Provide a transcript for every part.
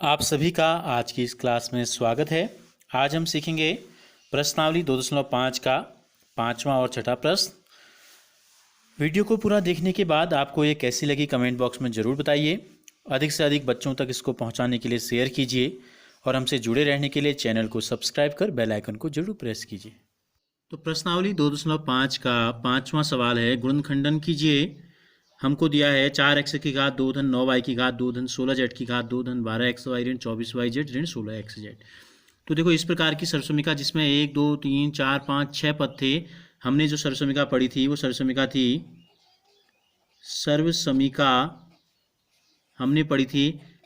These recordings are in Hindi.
आप सभी का आज की इस क्लास में स्वागत है। आज हम सीखेंगे प्रश्नावली 2.5 का पांचवा और छठा प्रश्न। वीडियो को पूरा देखने के बाद आपको ये कैसी लगी कमेंट बॉक्स में ज़रूर बताइए। अधिक से अधिक बच्चों तक इसको पहुंचाने के लिए शेयर कीजिए और हमसे जुड़े रहने के लिए चैनल को सब्सक्राइब कर बेल आइकन को जरूर प्रेस कीजिए। तो प्रश्नावली 2.5 का पांचवा सवाल है, गुणनखंडन कीजिए। हमको दिया है 4x की घात 2 धन 9y की घात 2 धन 16z की घात 2 धन 12xy ऋण 24yz ऋण 16xz। तो देखो इस प्रकार की सरसमीका जिसमें 1 2 3 4 5 6 पद थे। हमने जो सरसमीका पढ़ी थी वो सरसमीका थी सर्वसमीका हमने पढ़ी थी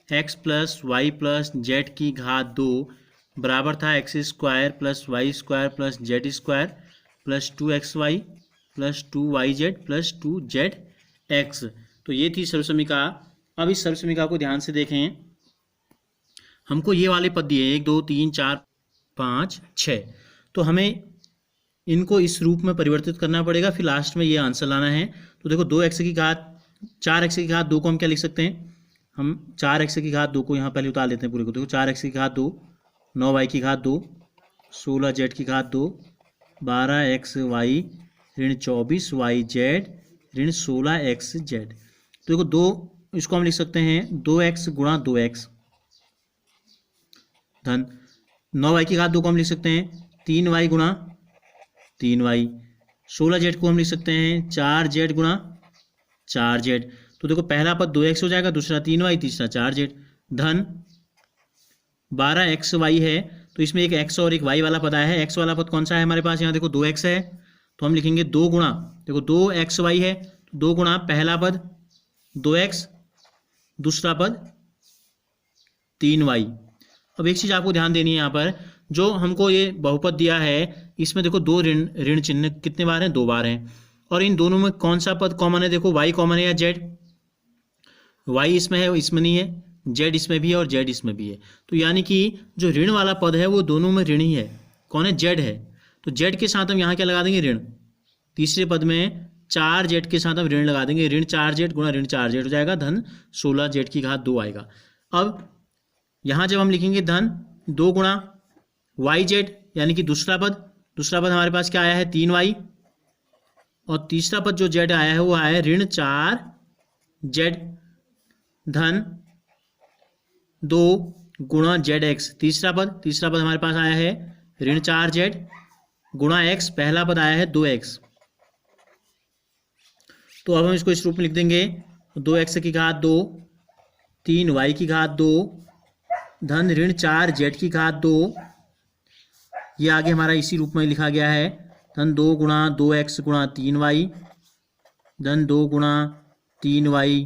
x plus Y plus Z की घात 2 बराबर था X square plus Y square plus Z square plus 2xy plus 2yz plus 2zx। तो ये थी सर्वसमीका। अब इस सर्वसमीका को ध्यान से देखें। हमको ये वाले पद दिए 1 2 3 4 5 6। तो हमें इनको इस रूप में परिवर्तित करना पड़ेगा, फिर लास्ट में ये आंसर लाना है। तो देखो 2x की घात 4x की घात 2 को हम क्या लिख सकते हैं, हम 4x की घात 2 को यहाँ पहले उतार लेते हैं पूरे को। देखो 4x की घात 2 9y की घात 2 16z की घात 2 12xy ऋण 24yz ऋण 16xz। तो देखो 2 इसको हम लिख सकते हैं 2x गुणा 2x धन 9y की घात 2 को हम लिख सकते हैं 3y गुणा 3y। 16z को हम लिख सकते हैं 4z गुणा 4z। तो देखो पहला पद 2x हो जाएगा, दूसरा 3y, तीसरा 4z धन 12xy है। तो इसमें एक x और एक y वाला पद आया है। x वाला पद कौन सा है हमारे पास, यहाँ देखो 2x है तो हम लिखेंगे 2 गुणा, देखो 2xy है 2 गुणा पहला पद 2x दूसरा पद 3y। अब एक चीज़ आपको ध्यान देनी है, यहाँ पर जो हमको ये बहुपद दिया है इसमें देखो दो ऋण चिन्ह कितने बार हैं, 2 बार हैं। और इन दोनों में कौन सा पद कॉमन है, देखो y कॉमन है या z। y इसमें है इसमें नहीं है, z इसमें भी है और z इसमें भी है। तो यानी कि जो ऋण वाला पद है वो दोनों में ऋण ही है। कौन है, z है। तो z के साथ हम यहाँ क्या लगा देंगे, ऋण। तीसरे पद में 4z के साथ हम ऋण लगा देंगे, ऋण 4z गुणा ऋण 4z हो जाएगा धन 16z की घात 2 आएगा। अब यहाँ जब हम लिखेंगे धन 2 गुणा yz यानी कि दूसरा पद हमारे पास क्या आया है 3y, और तीसरा पद जो z आया है वो आया है ऋण 4z धन 2 गुणा zx। तीसरा पद हमारे पास आया है ऋण 4z गुणा x, पहला पद आया है 2x। तो अब हम इसको इस रूप में लिख देंगे 2x की घात 2 3y की घात 2 धन ऋण 4z की घात 2। ये आगे हमारा इसी रूप में लिखा गया है धन 2 गुणा 2x गुणा 3y धन 2 गुणा 3y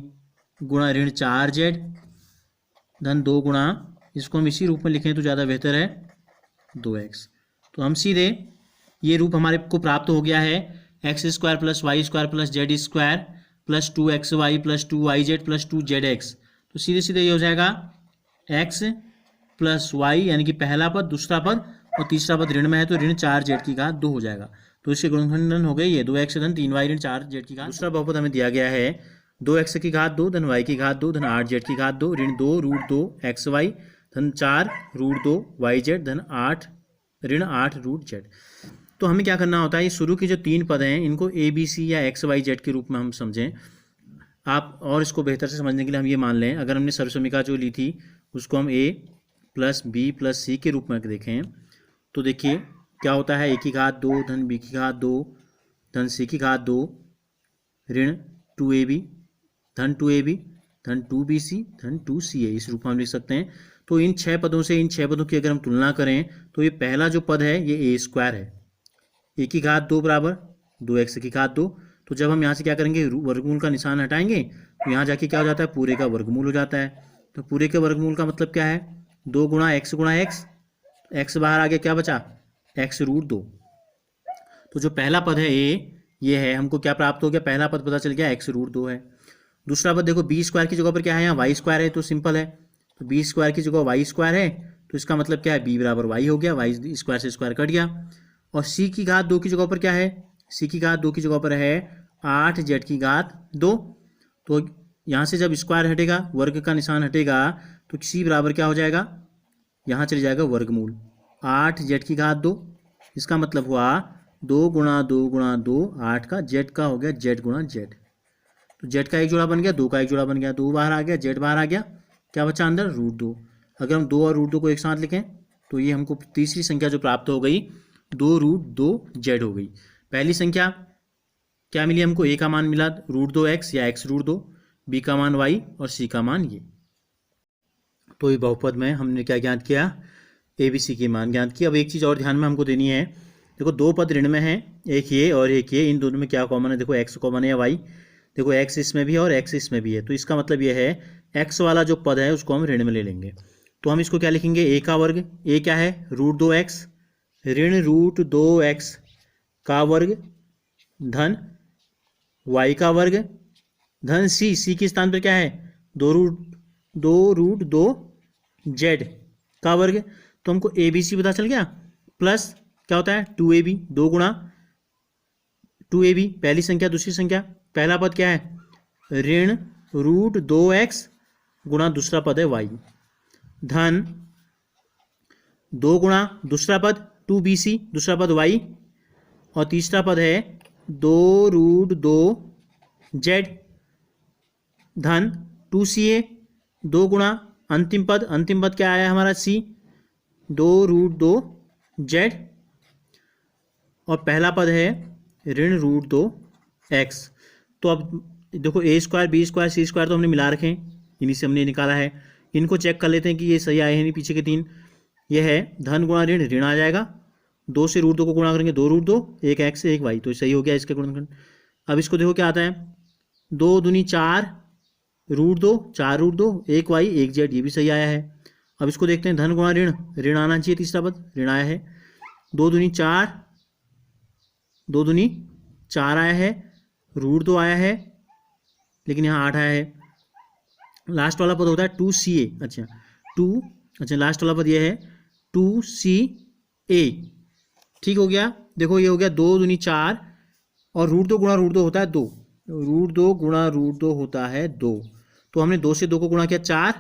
गुणा ऋण 4z धन 2 गुणा, इसको हम इसी रूप में लिखें तो ज़्यादा बेहतर है 2x। तो हम सीधे ये रूप हमारे को प्राप्त हो गया है X square plus Y square plus Z square plus 2xy plus 2yz plus 2zx। तो सीधे सीधे ये हो जाएगा x प्लस वाई यानी कि पहला पद दूसरा पद और तीसरा पद ऋण में है तो ऋण 4z की घात 2 हो जाएगा। तो इसके गुणनखंडन हो गए ये 2x धन 3y ऋण 4z की घात। दूसरा बहुपद हमें दिया गया है 2x की घात 2 धन y की घात 2 धन 8z की घात 2 ऋण 2 रूट 2 xy धन 4 रूट 2 yz धन 8 ऋण 8 रूट z। तो हमें क्या करना होता है, ये शुरू के जो 3 पद हैं इनको a b c या x y z के रूप में हम समझें। आप और इसको बेहतर से समझने के लिए हम ये मान लें, अगर हमने सर्वसमीका जो ली थी उसको हम a plus b plus c के रूप में देखें तो देखिए क्या होता है, a की घात 2 धन b की घात 2 धन c की घात 2 ऋण 2ab धन 2ab धन 2bc धन 2ca, इस रूप में हम लिख सकते हैं। तो इन 6 पदों से इन 6 पदों की अगर हम तुलना करें तो ये पहला जो पद है ये a स्क्वायर है, a की घात 2 बराबर 2x की घात 2। तो जब हम यहाँ से क्या करेंगे, वर्गमूल का निशान हटाएंगे तो यहाँ जाके क्या हो जाता है, पूरे का वर्गमूल हो जाता है। तो पूरे के वर्गमूल का मतलब क्या है, 2 गुणा x गुणा x बाहर आ गया, क्या बचा x रूट 2। तो जो पहला पद है a ये है, हमको क्या प्राप्त हो गया, पहला पद पता चल गया x रूट 2 है। दूसरा पद देखो b स्क्वायर की जगह पर क्या है, यहाँ y स्क्वायर है तो सिंपल है, तो b स्क्वायर की जगह y स्क्वायर है तो इसका मतलब क्या है b बराबर y हो गया, y स्क्वायर से स्क्वायर कट गया। और c की घात 2 की जगह पर क्या है, c की घात 2 की जगह पर है 8z की घात 2। तो यहाँ से जब स्क्वायर हटेगा, वर्ग का निशान हटेगा, तो तो सी बराबर क्या हो जाएगा, यहाँ चले जाएगा वर्गमूल 8 जेड की घात 2। इसका मतलब हुआ 2 गुणा 2 गुणा 2 8 का, जेड का हो गया जेड गुणा जेड। तो जेड का एक जोड़ा बन गया, 2 का एक जोड़ा बन गया, 2 बाहर आ गया, जेड बाहर आ गया, क्या बचा अंदर √2। अगर हम 2 और √2 को एक साथ लिखें तो ये हमको तीसरी संख्या जो प्राप्त हो गई 2√2 जेड हो गई। पहली संख्या क्या मिली हमको, ए का मान मिला √2x या x√2, बी का मान y और सी का मान ये। तो ये बहुपद में हमने क्या ज्ञात किया, ए बी सी के मान ज्ञात किया। अब एक चीज़ और ध्यान में हमको देनी है, देखो दो पद ऋण में हैं, एक ये और एक ये, इन दोनों में क्या कॉमन है, देखो x कॉमन है या y, देखो x इसमें भी है और x इसमें भी है, तो इसका मतलब ये है x वाला जो पद है उसको हम ऋण में ले लेंगे। तो हम इसको क्या लिखेंगे, a का वर्ग, a क्या है √2x ऋण √2x का वर्ग धन y का वर्ग धन c के स्थान पर क्या है 2√2 z का वर्ग। तो हमको ए बी सी पता चल गया, प्लस क्या होता है 2ab, 2 गुणा 2ab पहली संख्या दूसरी संख्या, पहला पद क्या है ऋण √2x गुणा दूसरा पद है y धन 2 गुणा दूसरा पद 2bc दूसरा पद y और तीसरा पद है 2√2z धन 2ca 2 गुणा अंतिम पद क्या आया हमारा c 2√2z और पहला पद है ऋण √2x। तो अब देखो a² b² c² तो हमने मिला रखे हैं, इन्हीं से हमने निकाला है। इनको चेक कर लेते हैं कि ये सही आए हैं नहीं, पीछे के तीन। ये है धन गुणा ऋण, ऋण आ जाएगा, 2 से √2 को गुणा करेंगे 2√2, एक x एक y, तो सही हो गया इसका गुणनखंड। अब इसको देखो क्या आता है 2 दूनी 4 √2 4√2 एक y एक z, ये भी सही आया है। अब इसको देखते हैं धन गुणा ऋण, ऋण आना चाहिए, तीसरा पद ऋण आया है, 2 दूनी 4 2 दूनी 4 आया है, √2 आया है लेकिन यहाँ 8 आया है। लास्ट वाला पद होता है 2ca, अच्छा लास्ट वाला पद ये है 2ca, ठीक हो गया। देखो ये हो गया 2 दूनी 4 और √2 गुणा √2 होता है 2, √2 गुणा √2 होता है 2, तो हमने 2 से 2 को गुणा किया 4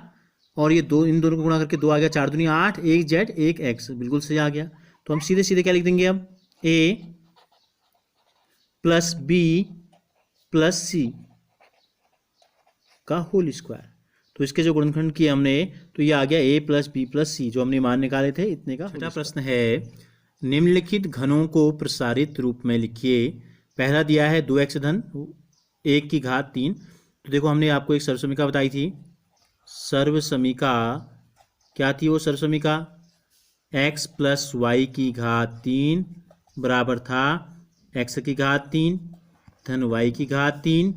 और ये 2 इन दोनों को गुणा करके 2 आ गया, 4 दूनी 8 एक z एक x, बिल्कुल सही आ गया। तो हम सीधे सीधे क्या लिख देंगे अब a प्लस b प्लस सी का होल स्क्वायर। तो इसके जो गुणनखंड किए हमने तो ये आ गया a प्लस बी प्लस सी, जो हमने मान निकाले थे इतने का। छठा प्रश्न है निम्नलिखित घनों को प्रसारित रूप में लिखिए। पहला दिया है 2x धन 1 की घात 3। तो देखो हमने आपको एक सर्वसमीका बताई थी, सर्वसमीका क्या थी वो सर्वसमीका, x प्लस वाई की घात 3 बराबर था x की घात 3 धन y की घात 3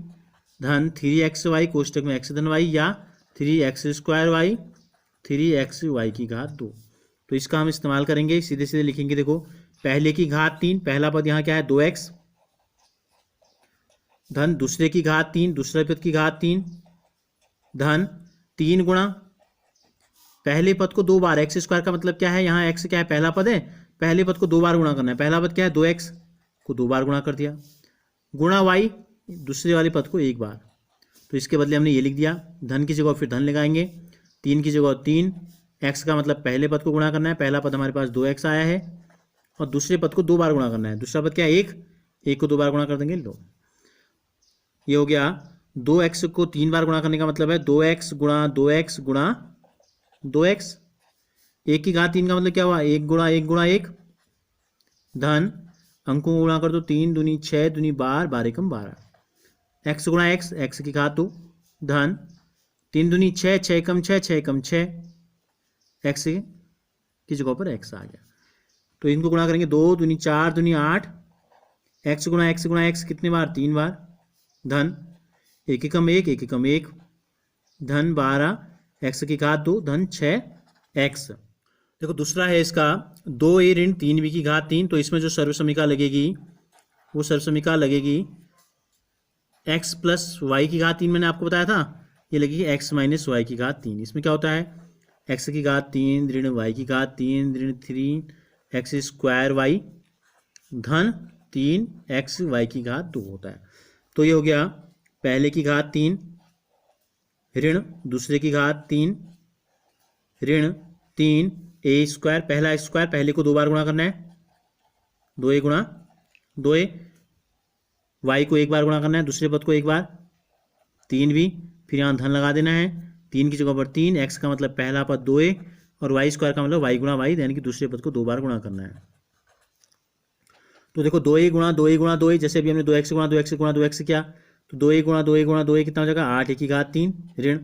धन 3xy कोष्टक में x धन y या 3x² y 3xy की घात 2। तो इसका हम इस्तेमाल करेंगे, सीधे सीधे लिखेंगे। देखो पहले की घात 3, पहला पद यहाँ क्या है 2x धन दूसरे की घात 3 दूसरे पद की घात 3 धन 3 गुणा पहले पद को 2 बार, x² का मतलब क्या है, यहाँ x क्या है पहला पद है, पहले पद को 2 बार गुणा करना है, पहला पद क्या है 2x को 2 बार गुणा कर दिया, गुणा y दूसरे वाले पद को 1 बार। तो इसके बदले हमने ये लिख दिया, धन की जगह फिर धन लगाएंगे, 3 की जगह 3, x का मतलब पहले पद को गुणा करना है, पहला पद हमारे पास 2x आया है और दूसरे पद को 2 बार गुणा करना है, दूसरा पद क्या है 1 को 2 बार गुणा कर देंगे, लो ये हो गया। 2x को 3 बार गुणा करने का मतलब है 2x गुणा 2x गुणा 2x, 1 की घात 3 का मतलब क्या हुआ 1 गुणा 1 गुणा 1 धन अंकों को गुणा कर दो, 3 दूनी 6 दूनी 12 12 एकम 12, x गुणा x की घात 2 धन 3 दूनी 6 6 एकम 6 6 एकम 6 x की जगह पर x आ गया। तो इनको गुणा करेंगे 2 दूनी 4 दूनी 8 x गुणा x कितने बार 3 बार धन 1 एकम 1 1 एकम 1 धन 12 x की घात 2 धन 6x। देखो दूसरा है इसका 2a ऋण 3b की घात 3। तो इसमें जो सर्वसमीका लगेगी वो सर्वसमीका लगेगी x प्लस वाई की घात 3, मैंने आपको बताया था ये लगेगी x माइनस वाई की घात 3। इसमें क्या होता है x की घात 3 ऋण y की घात 3 ऋण 3x² y धन 3xy की घात 2 होता है। तो ये हो गया पहले की घात 3 ऋण दूसरे की घात 3 ऋण 3 ए स्क्वायर, पहला स्क्वायर, पहले को 2 बार गुणा करना है, 2a गुणा 2a, y को 1 बार गुणा करना है, दूसरे पद को 1 बार, 3 भी, फिर यहाँ धन लगा देना है, 3 की जगह पर 3, x का मतलब पहला पद 2a और y स्क्वायर का मतलब y गुणा y, यानी कि दूसरे पद को 2 बार गुणा करना है। तो देखो 2a गुणा 2a गुणा 2a, जैसे अभी हमने 2x गुणा 2x गुणा 2x किया, तो 2a गुणा 2a गुणा 2a कितना हो जाएगा 8 की घात 3, ऋण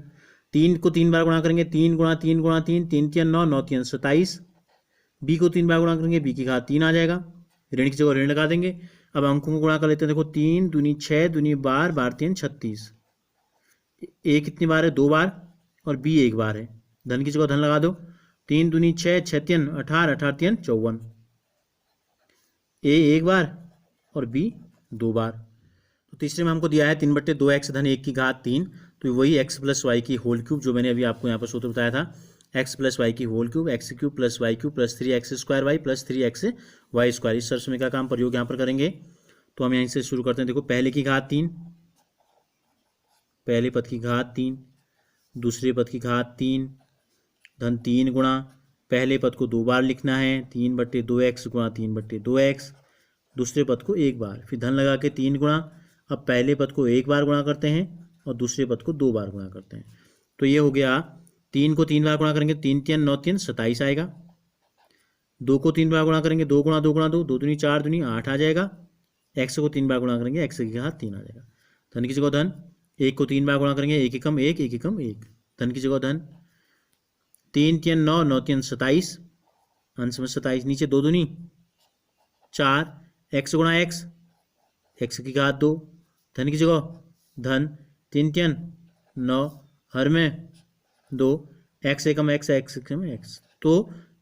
3 को 3 बार गुणा करेंगे, 3 गुणा 3 गुणा 3, 3 3 9, 9 3 27, b को 3 बार गुणा करेंगे, b की घात 3 आ जाएगा, ऋण की जगह ऋण लगा देंगे। अब अंकों को गुणा कर लेते हैं, देखो 3 दूनी 6, दूनी 12, 12 3 36, a कितनी बार है 2 बार और b 1 बार है, धन की जगह धन लगा दो, 3 दूनी 6, 6 3 18, 18 3 54, a 1 बार और b 2 बार। तो तीसरे में हमको दिया है 3/2x धन 1 की घात 3, तो वही x प्लस वाई की होल क्यूब जो मैंने अभी आपको यहाँ पर सूत्र बताया था, x प्लस वाई की whole cube, X cube plus Y cube plus 3x square Y plus 3x Y square, इस सरसमी का हम प्रयोग यहाँ पर करेंगे। तो हम यहीं से शुरू करते हैं, देखो पहले की घात 3, पहले पद की घात 3, दूसरे पद की घात 3, धन 3 गुणा, पहले पद को 2 बार लिखना है, 3/2x गुणा 3/2x, दूसरे पद को 1 बार, फिर धन लगा के 3 गुणा, अब पहले पद को 1 बार गुणा करते हैं और दूसरे पद को 2 बार गुणा करते हैं। तो ये हो गया, 3 को 3 बार गुणा करेंगे, 3 3 9 3 27 आएगा, 2 को 3 बार गुणा करेंगे, 2 गुणा 2 गुणा 2, 2 दूनी 4 दूनी 8 आ जाएगा, x को 3 बार गुणा करेंगे, x की घात 3 आ जाएगा, धन की जगह धन, 1 को 3 बार गुणा करेंगे, 1 एकम 1, 1 एकम 1, धन की जगह धन, 3 3 9, 9 3 27, अंश में 27, नीचे 2 दूनी 4, x गुणा x, x की घात 2, धन की जगह धन, 3 3 9, हर में 2, x एकम x, x एकम x। तो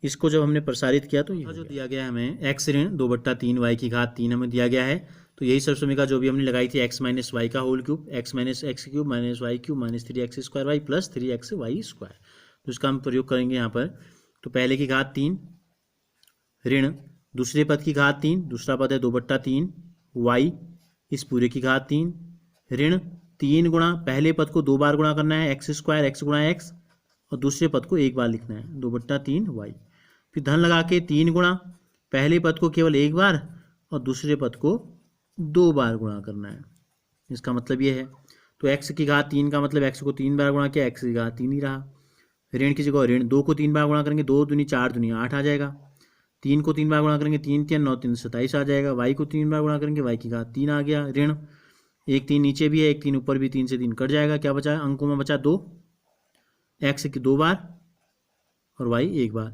इसको जब हमने प्रसारित किया तो ये जो दिया गया है हमें x ऋण 2/3 y की घात 3 हमें दिया गया है। तो यही सरसमीका जो भी हमने लगाई थी x माइनस वाई का whole cube, x minus X cube minus Y cube minus 3x square Y plus 3x Y square, तो इसका हम प्रयोग करेंगे यहाँ पर। तो पहले की घात 3 ऋण दूसरे पद की घात 3, दूसरा पद है 2/3 y, इस पूरे की घात 3 ऋण 3 गुणा, पहले पद को 2 बार गुणा करना है, x स्क्वायर x गुणा x, और दूसरे पद को 1 बार लिखना है, 2/3 y, फिर धन लगा के 3 गुणा, पहले पद को केवल 1 बार और दूसरे पद को 2 बार गुणा करना है, इसका मतलब ये है। तो x की घात 3 का मतलब x को 3 बार गुणा किया, x की घात 3 ही रहा, ऋण की जगह ऋण 2 को 3 बार गुणा करेंगे, 2 दूनी 4 दूनी 8 आ जाएगा, 3 को 3 बार गुणा करेंगे, 3 3 9 3 27 आ जाएगा, y को 3 बार गुणा करेंगे, y की घात 3 आ गया, ऋण 1 3 नीचे भी है, 1 3 ऊपर भी, 3 से 3 कट जाएगा, क्या बचा अंकों में बचा 2, x की 2 बार और y 1 बार,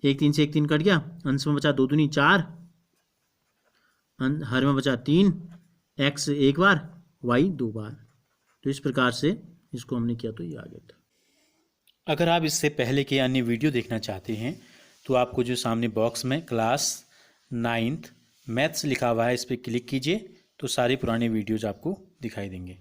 1 3 से 1 3 कट गया, अंश में बचा 2 दूनी 4, हर में बचा 3, x 1 बार y 2 बार। तो इस प्रकार से इसको हमने किया तो ये आ गया था। अगर आप इससे पहले के अन्य वीडियो देखना चाहते हैं तो आपको जो सामने बॉक्स में क्लास 9th मैथ्स लिखा हुआ है, इस पर क्लिक कीजिए तो सारे पुराने वीडियोज आपको दिखाई देंगे।